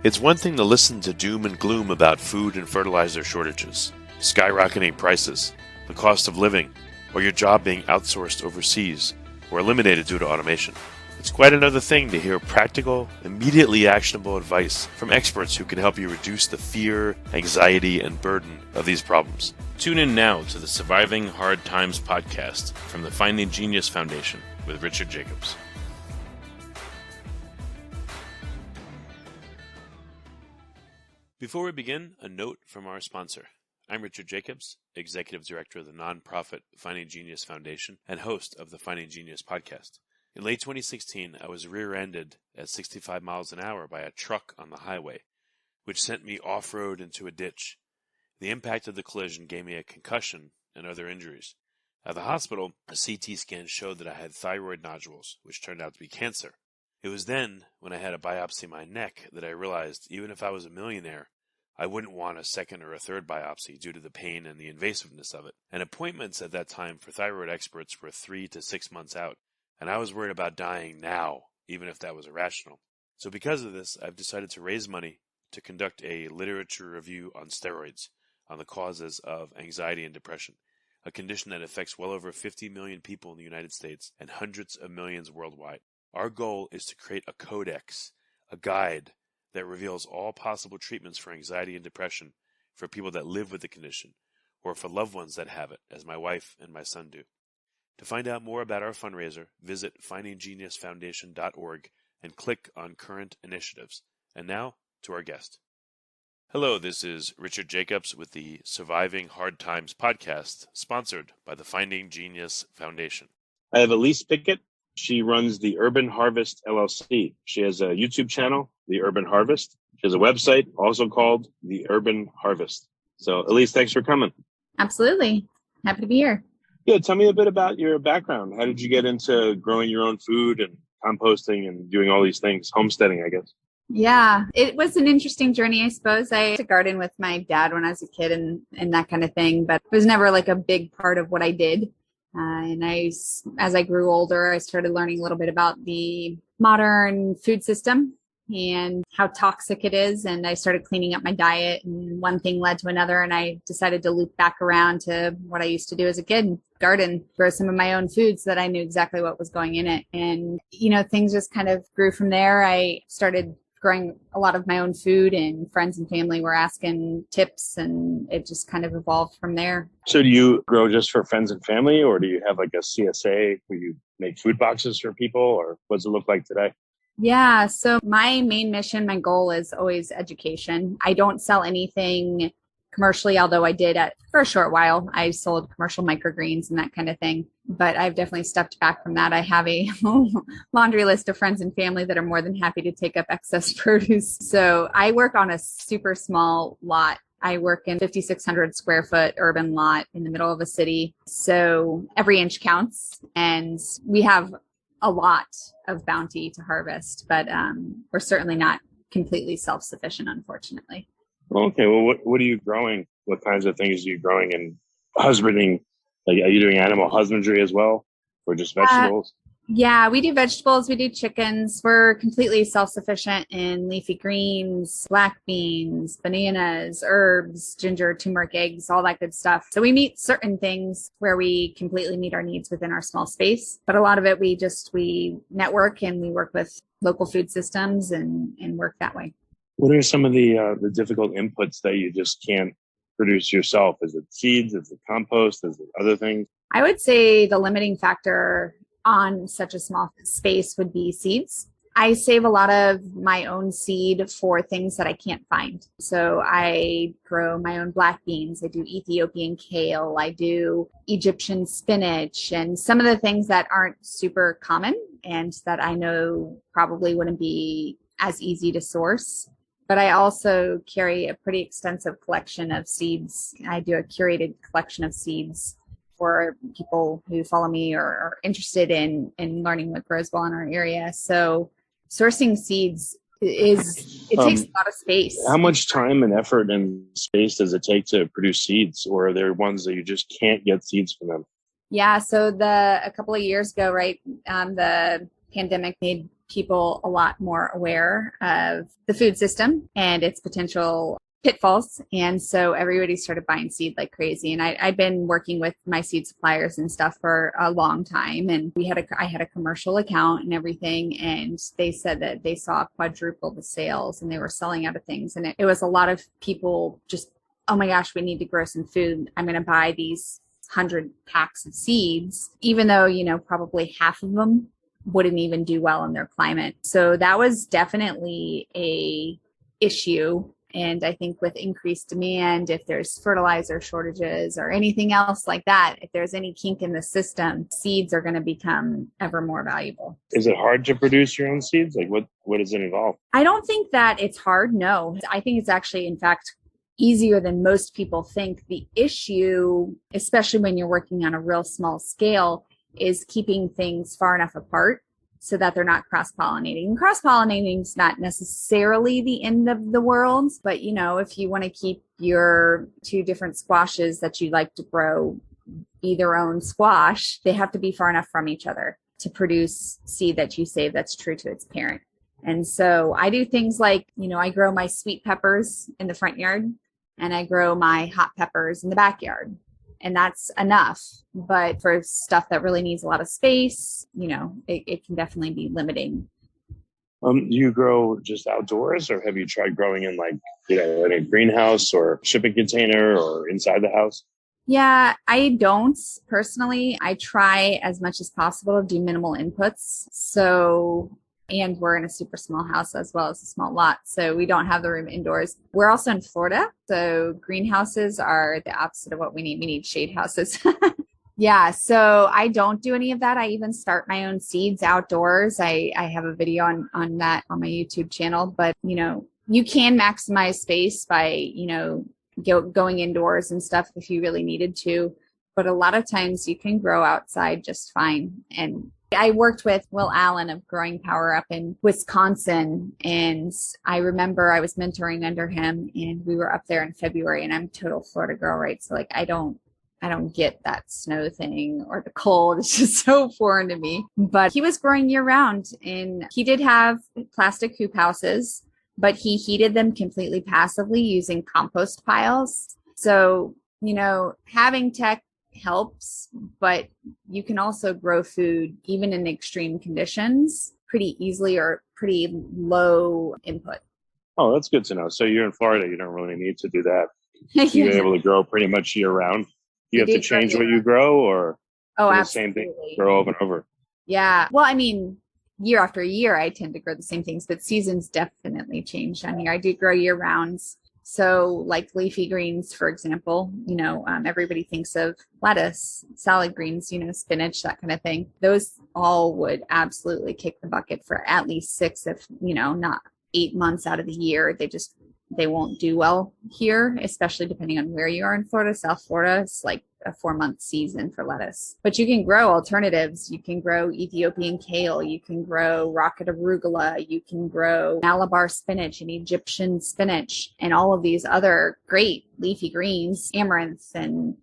It's one thing to listen to doom and gloom about food and fertilizer shortages, skyrocketing prices, the cost of living, or your job being outsourced overseas or eliminated due to automation. It's quite another thing to hear practical, immediately actionable advice from experts who can help you reduce the fear, anxiety, and burden of these problems. Tune in now to the Surviving Hard Times podcast from the Finding Genius Foundation with Richard Jacobs. Before we begin, a note from our sponsor. I'm Richard Jacobs, Executive Director of the nonprofit Finding Genius Foundation and host of the Finding Genius podcast. In late 2016, I was rear-ended at 65 miles an hour by a truck on the highway, which sent me off-road into a ditch. The impact of the collision gave me a concussion and other injuries. At the hospital, a CT scan showed that I had thyroid nodules, which turned out to be cancer. It was then, when I had a biopsy of my neck, that I realized even if I was a millionaire, I wouldn't want a second or a third biopsy due to the pain and the invasiveness of it. And appointments at that time for thyroid experts were 3 to 6 months out, and I was worried about dying now, even if that was irrational. So because of this, I've decided to raise money to conduct a literature review on steroids, on the causes of anxiety and depression, a condition that affects well over 50 million people in the United States and hundreds of millions worldwide. Our goal is to create a codex, a guide that reveals all possible treatments for anxiety and depression for people that live with the condition, or for loved ones that have it, as my wife and my son do. To find out more about our fundraiser, visit findinggeniusfoundation.org and click on Current Initiatives. And now, to our guest. Hello, this is Richard Jacobs with the Surviving Hard Times podcast, sponsored by the Finding Genius Foundation. I have Elise Pickett. She runs the Urban Harvest LLC. She has a YouTube channel, The Urban Harvest. She has a website also called The Urban Harvest. So, Elise, thanks for coming. Absolutely. Happy to be here. Yeah, tell me a bit about your background. How did you get into growing your own food and composting and doing all these things? Homesteading, I guess. Yeah, it was an interesting journey, I suppose. I used to garden with my dad when I was a kid and that kind of thing, but it was never like a big part of what I did. As I grew older, I started learning a little bit about the modern food system and how toxic it is. And I started cleaning up my diet, and one thing led to another. And I decided to loop back around to what I used to do as a kid, garden, grow some of my own foods so that I knew exactly what was going in it. And, things just kind of grew from there. I started growing a lot of my own food, and friends and family were asking tips, and it just kind of evolved from there. So do you grow just for friends and family, or do you have like a CSA where you make food boxes for people, or what does it look like today? Yeah. So my main mission, my goal is always education. I don't sell anything commercially, although I did for a short while. I sold commercial microgreens and that kind of thing, but I've definitely stepped back from that. I have a laundry list of friends and family that are more than happy to take up excess produce. So I work on a super small lot. I work in 5,600 square foot urban lot in the middle of a city. So every inch counts, and we have a lot of bounty to harvest, but we're certainly not completely self-sufficient, unfortunately. Okay, well, what are you growing? What kinds of things are you growing and husbanding? Like, are you doing animal husbandry as well, or just vegetables? Yeah, we do vegetables. We do chickens. We're completely self-sufficient in leafy greens, black beans, bananas, herbs, ginger, turmeric, eggs, all that good stuff. So we meet certain things where we completely meet our needs within our small space. But a lot of it, we network and we work with local food systems and work that way. What are some of the difficult inputs that you just can't produce yourself? Is it seeds? Is it compost? Is it other things? I would say the limiting factor on such a small space would be seeds. I save a lot of my own seed for things that I can't find. So I grow my own black beans. I do Ethiopian kale. I do Egyptian spinach, and some of the things that aren't super common and that I know probably wouldn't be as easy to source. But I also carry a pretty extensive collection of seeds. I do a curated collection of seeds for people who follow me or are interested in learning what grows well in our area. So sourcing seeds takes a lot of space. How much time and effort and space does it take to produce seeds, or are there ones that you just can't get seeds from them? Yeah. So a couple of years ago, right, the pandemic made people a lot more aware of the food system and its potential pitfalls. And so everybody started buying seed like crazy. And I've been working with my seed suppliers and stuff for a long time. And I had a commercial account and everything. And they said that they saw quadruple the sales and they were selling out of things. And it was a lot of people just, oh my gosh, we need to grow some food. I'm going to buy these 100 packs of seeds, even though, probably half of them wouldn't even do well in their climate. So that was definitely a issue. And I think with increased demand, if there's fertilizer shortages or anything else like that, if there's any kink in the system, seeds are going to become ever more valuable. Is it hard to produce your own seeds? Like what does it involve? I don't think that it's hard. No, I think it's actually, in fact, easier than most people think. The issue, especially when you're working on a real small scale, is keeping things far enough apart so that they're not cross-pollinating. And cross-pollinating is not necessarily the end of the world, but if you want to keep your two different squashes that you like to grow be their own squash, they have to be far enough from each other to produce seed that you save that's true to its parent. And so I do things like, I grow my sweet peppers in the front yard and I grow my hot peppers in the backyard. And that's enough. But for stuff that really needs a lot of space, it can definitely be limiting. Do you grow just outdoors, or have you tried growing in in a greenhouse or shipping container or inside the house? Yeah, I don't personally. I try as much as possible to do minimal inputs. And we're in a super small house as well as a small lot. So we don't have the room indoors. We're also in Florida. So greenhouses are the opposite of what we need. We need shade houses. Yeah. So I don't do any of that. I even start my own seeds outdoors. I have a video on that on my YouTube channel, but you can maximize space by, going indoors and stuff if you really needed to. But a lot of times you can grow outside just fine. And I worked with Will Allen of Growing Power up in Wisconsin. And I remember I was mentoring under him and we were up there in February, and I'm a total Florida girl, right? So I don't get that snow thing or the cold. It's just so foreign to me. But he was growing year round, and he did have plastic hoop houses, but he heated them completely passively using compost piles. So, having tech helps, but you can also grow food even in extreme conditions pretty easily or pretty low input. Oh, that's good to know. So you're in Florida, you don't really need to do that. You're able to grow pretty much year round. You have to change what you grow, or the same thing grow over and over? Yeah. Well, year after year, I tend to grow the same things, but seasons definitely change down here. I do grow year rounds. So like leafy greens, for example, everybody thinks of lettuce, salad greens, spinach, that kind of thing. Those all would absolutely kick the bucket for at least 6, if, not 8 months out of the year. They won't do well here, especially depending on where you are in Florida. South Florida, it's like a 4-month season for lettuce. But you can grow alternatives. You can grow Ethiopian kale. You can grow rocket arugula. You can grow Malabar spinach and Egyptian spinach and all of these other great leafy greens, amaranth and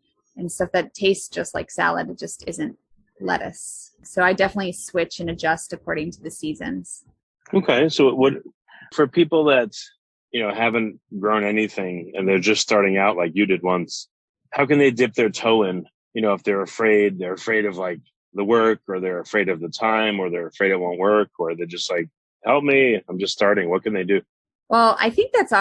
stuff that tastes just like salad. It just isn't lettuce. So I definitely switch and adjust according to the seasons. Okay. So for people that haven't grown anything and they're just starting out like you did once, how can they dip their toe in? If they're afraid of like the work, or they're afraid of the time, or they're afraid it won't work, or they're just like, help me, I'm just starting. What can they do? Well, I think that's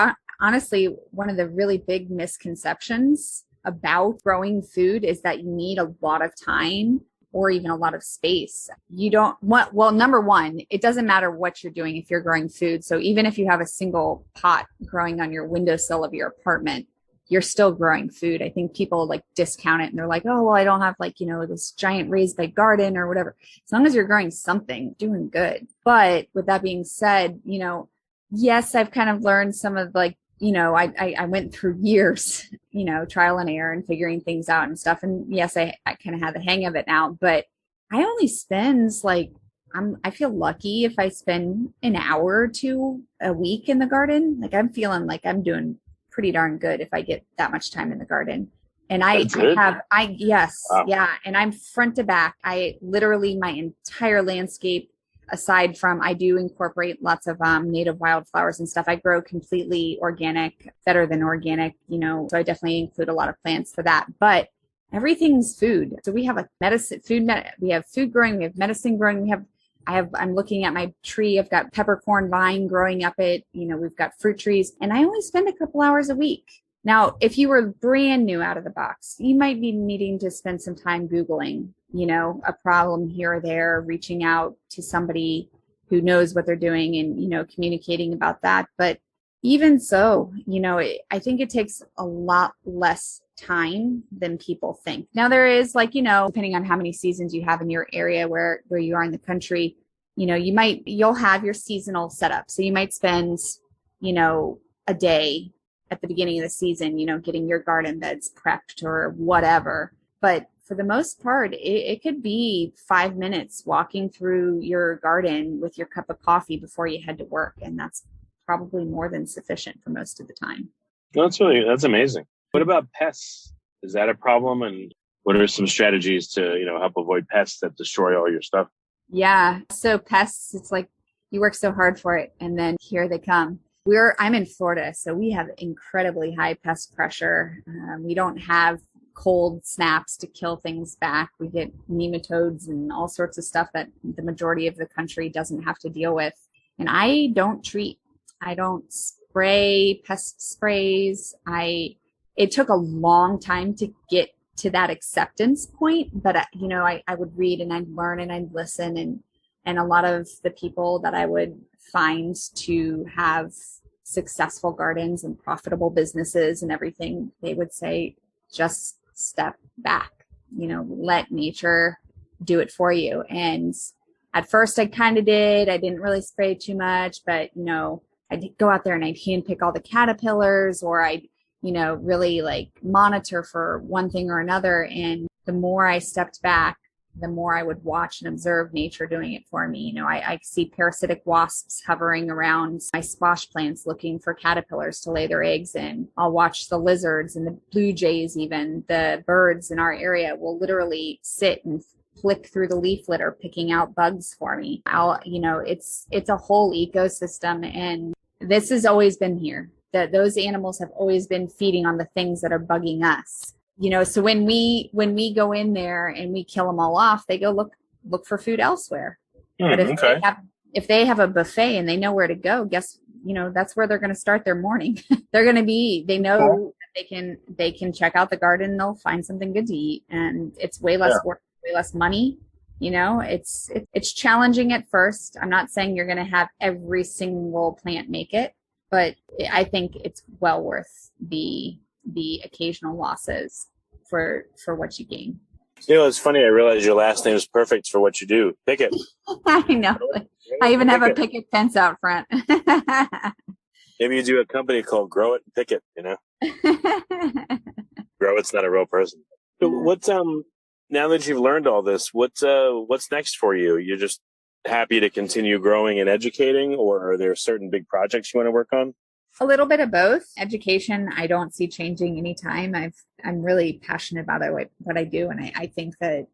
honestly one of the really big misconceptions about growing food is that you need a lot of time or even a lot of space. You don't want, well, number one, it doesn't matter what you're doing if you're growing food. So even if you have a single pot growing on your windowsill of your apartment, you're still growing food. I think people discount it and they're like, oh, well, I don't have this giant raised bed garden or whatever. As long as you're growing something, doing good. But with that being said, yes, I've kind of learned some of I went through years, trial and error and figuring things out and stuff. And yes, I kind of have the hang of it now, but I only spend I feel lucky if I spend an hour or 2 a week in the garden. I'm feeling like I'm doing pretty darn good if I get that much time in the garden. And yes. Wow. Yeah. And I'm front to back. I literally, my entire landscape aside from, I do incorporate lots of native wildflowers and stuff. I grow completely organic, better than organic, so I definitely include a lot of plants for that. But everything's food. So we have a we have food growing, we have medicine growing, I'm looking at my tree. I've got peppercorn vine growing up it, we've got fruit trees, and I only spend a couple hours a week. Now, if you were brand new out of the box, you might be needing to spend some time Googling, a problem here or there, reaching out to somebody who knows what they're doing and, communicating about that. But even so, I think it takes a lot less time than people think. Now there is depending on how many seasons you have in your area where you are in the country, you'll have your seasonal setup. So you might spend, a day at the beginning of the season, getting your garden beds prepped or whatever. But for the most part, it could be 5 minutes walking through your garden with your cup of coffee before you head to work. And that's probably more than sufficient for most of the time. That's amazing. What about pests? Is that a problem? And what are some strategies to, help avoid pests that destroy all your stuff? Yeah. So pests, it's like you work so hard for it and then here they come. I'm in Florida, so we have incredibly high pest pressure. We don't have cold snaps to kill things back. We get nematodes and all sorts of stuff that the majority of the country doesn't have to deal with. And I don't treat. I don't spray pest sprays. It took a long time to get to that acceptance point, but I would read and I'd learn and I'd listen, and a lot of the people that I would find to have successful gardens and profitable businesses and everything, they would say, just step back, let nature do it for you. And at first I kind of did. I didn't really spray too much, but I'd go out there and I'd handpick all the caterpillars, or I'd, really monitor for one thing or another. And the more I stepped back, the more I would watch and observe nature doing it for me. I see parasitic wasps hovering around my squash plants looking for caterpillars to lay their eggs in. I'll watch the lizards and the blue jays, even the birds in our area will literally sit and flick through the leaf litter, picking out bugs for me. It's a whole ecosystem, and this has always been here. That those animals have always been feeding on the things that are bugging us. So when we go in there and we kill them all off, they go look for food elsewhere. But if they have a buffet and they know where to go, that's where they're going to start their morning. They know that they can check out the garden, they'll find something good to eat, and it's way less work, way less money. It's challenging at first. I'm not saying you're going to have every single plant make it, but I think it's well worth the occasional losses for what you gain. It's funny. I realize your last name is perfect for what you do. Pickett. I know. I even have a picket fence out front. Maybe you do a company called Grow It and Pickett, Grow It's not a real person. So what's now that you've learned all this, what's next for you? You're just happy to continue growing and educating, or are there certain big projects you want to work on? A little bit of both. Education, I don't see changing anytime. I'm really passionate about what I do. And I think that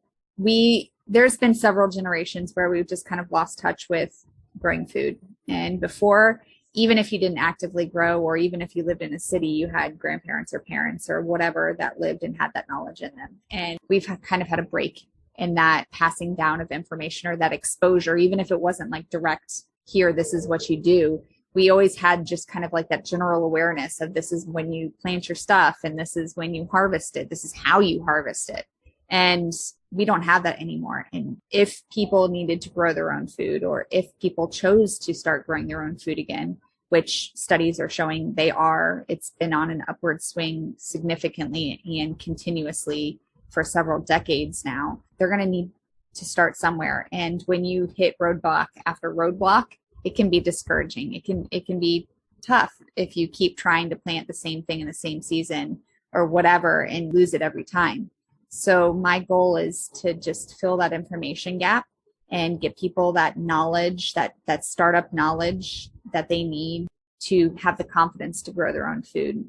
there's been several generations where we've just kind of lost touch with growing food. And before, even if you didn't actively grow, or even if you lived in a city, you had grandparents or parents or whatever that lived and had that knowledge in them. And we've kind of had a break in that passing down of information, or that exposure, even if it wasn't like direct, here, this is what you do. We always had just kind of like that general awareness of, this is when you plant your stuff, and this is when you harvest it. This is how you harvest it. And we don't have that anymore. And if people needed to grow their own food, or if people chose to start growing their own food again, which studies are showing it's been on an upward swing significantly and continuously for several decades now, they're going to need to start somewhere. And when you hit roadblock after roadblock, it can be discouraging. It can be tough if you keep trying to plant the same thing in the same season or whatever and lose it every time. So my goal is to just fill that information gap and get people that knowledge, that startup knowledge that they need to have the confidence to grow their own food.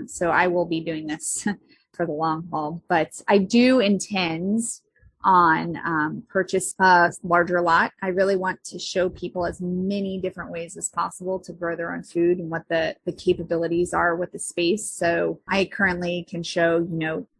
So I will be doing this for the long haul, but I do intend on purchase a larger lot. I really want to show people as many different ways as possible to grow their own food and what the capabilities are with the space. So I currently can show,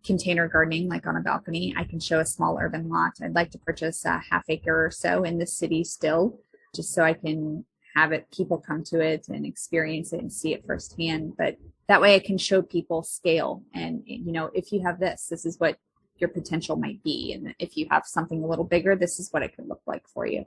container gardening, like on a balcony. I can show a small urban lot. I'd like to purchase a half acre or so in the city still, just so I can have people come to it and experience it and see it firsthand. But that way I can show people scale. And, if you have this is what your potential might be. And if you have something a little bigger, this is what it could look like for you.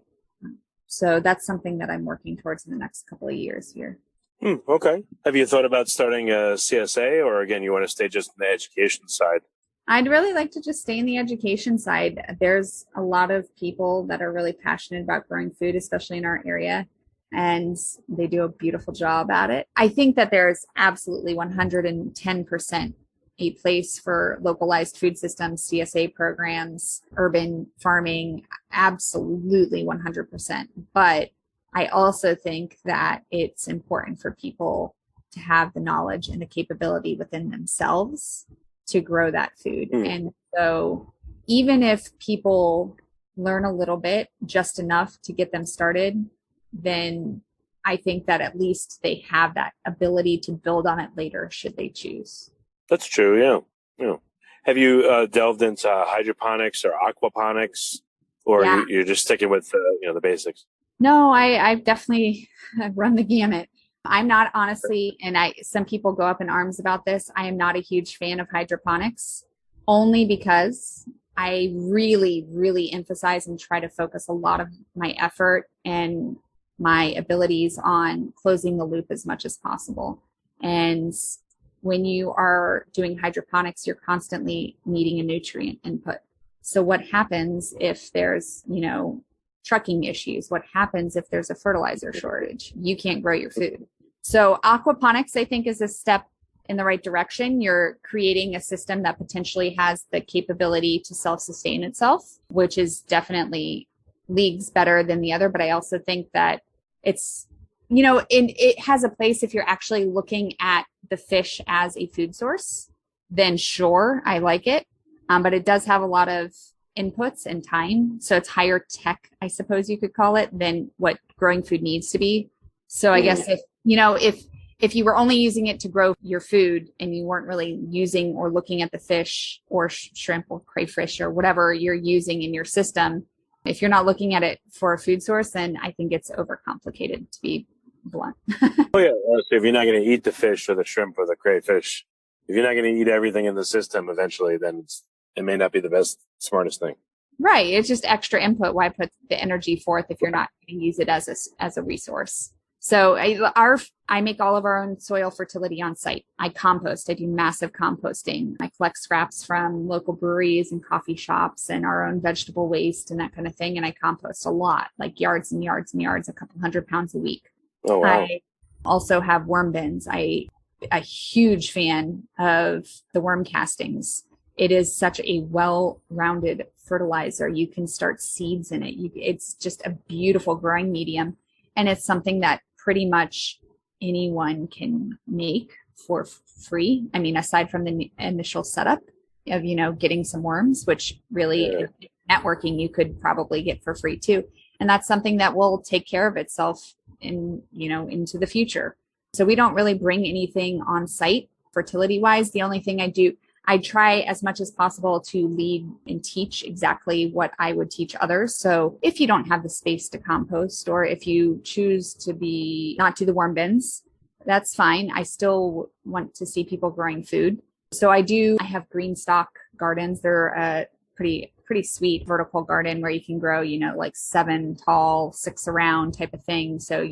So that's something that I'm working towards in the next couple of years here. Okay. Have you thought about starting a CSA, or again, you want to stay just in the education side? I'd really like to just stay in the education side. There's a lot of people that are really passionate about growing food, especially in our area, and they do a beautiful job at it. I think that there's absolutely 110% a place for localized food systems, CSA programs, urban farming, absolutely 100%. But I also think that it's important for people to have the knowledge and the capability within themselves to grow that food. And so even if people learn a little bit, just enough to get them started, then I think that at least they have that ability to build on it later should they choose. That's true. Yeah. Have you delved into hydroponics or aquaponics, or you're just sticking with the basics? No, I've definitely run the gamut. I'm not honestly, and some people go up in arms about this. I am not a huge fan of hydroponics, only because I really, really emphasize and try to focus a lot of my effort and my abilities on closing the loop as much as possible. And when you are doing hydroponics, you're constantly needing a nutrient input. So what happens if there's, trucking issues? What happens if there's a fertilizer shortage? You can't grow your food. So aquaponics, I think, is a step in the right direction. You're creating a system that potentially has the capability to self-sustain itself, which is definitely leagues better than the other. But I also think that it's, it has a place if you're actually looking at the fish as a food source, then sure, I like it. But it does have a lot of inputs and time. So it's higher tech, I suppose you could call it, than what growing food needs to be. So I guess if you were only using it to grow your food and you weren't really using or looking at the fish or shrimp or crayfish or whatever you're using in your system, if you're not looking at it for a food source, then I think it's overcomplicated, to be blunt. Oh yeah. So if you're not going to eat the fish or the shrimp or the crayfish, if you're not going to eat everything in the system eventually, then it may not be the smartest thing. Right. It's just extra input. Why put the energy forth if you're not going to use it as a resource? So I make all of our own soil fertility on site. I compost. I do massive composting. I collect scraps from local breweries and coffee shops and our own vegetable waste and that kind of thing. And I compost a lot, like yards and yards and yards, a couple 100 pounds a week. Oh, wow. I also have worm bins. I'm a huge fan of the worm castings. It is such a well-rounded fertilizer. You can start seeds in it. It's just a beautiful growing medium. And it's something that pretty much anyone can make for free. I mean, aside from the initial setup of, getting some worms, which really networking you could probably get for free too. And that's something that will take care of itself into the future. So we don't really bring anything on site fertility wise. The only thing I try as much as possible to lead and teach exactly what I would teach others. So if you don't have the space to compost, or if you choose to not do the worm bins, that's fine. I still want to see people growing food. So I have green stock gardens. They're a pretty sweet vertical garden where you can grow, like 7 tall, 6 around type of thing. So,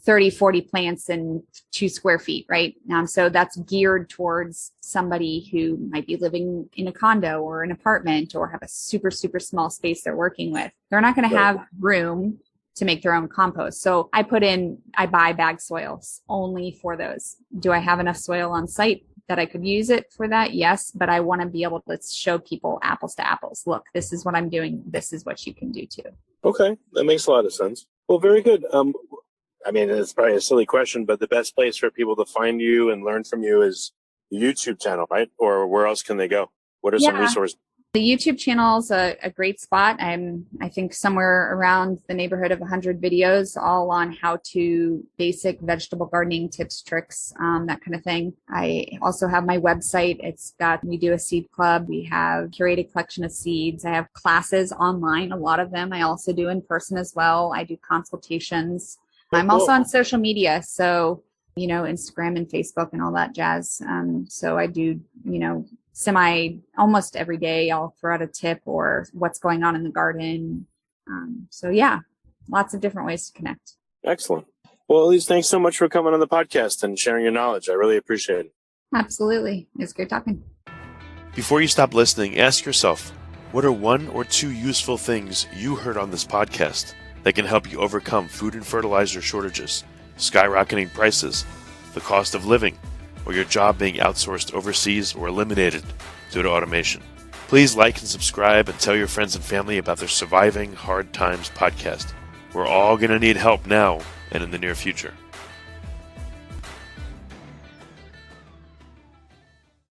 30, 40 plants in 2 square feet, right? So that's geared towards somebody who might be living in a condo or an apartment or have a super, super small space they're working with. They're not going to have room to make their own compost. So I buy bag soils only for those. Do I have enough soil on site that I could use it for that? Yes, but I want to be able to show people apples to apples. Look, this is what I'm doing. This is what you can do too. Okay, that makes a lot of sense. Well, very good. I mean, it's probably a silly question, but the best place for people to find you and learn from you is the YouTube channel, right? Or where else can they go? What are some resources? The YouTube channel is a great spot. I think somewhere around the neighborhood of 100 videos, all on how to basic vegetable gardening tips, tricks, that kind of thing. I also have my website. We do a seed club. We have curated collection of seeds. I have classes online, a lot of them. I also do in person as well. I do consultations. I'm also on social media. So, Instagram and Facebook and all that jazz. So I do, almost every day I'll throw out a tip or what's going on in the garden. So yeah, lots of different ways to connect. Excellent. Well, Elise, thanks so much for coming on the podcast and sharing your knowledge. I really appreciate it. Absolutely. It was great talking. Before you stop listening, ask yourself, what are 1 or 2 useful things you heard on this podcast that can help you overcome food and fertilizer shortages, skyrocketing prices, the cost of living, or your job being outsourced overseas or eliminated due to automation? Please like and subscribe and tell your friends and family about the Surviving Hard Times podcast. We're all going to need help now and in the near future.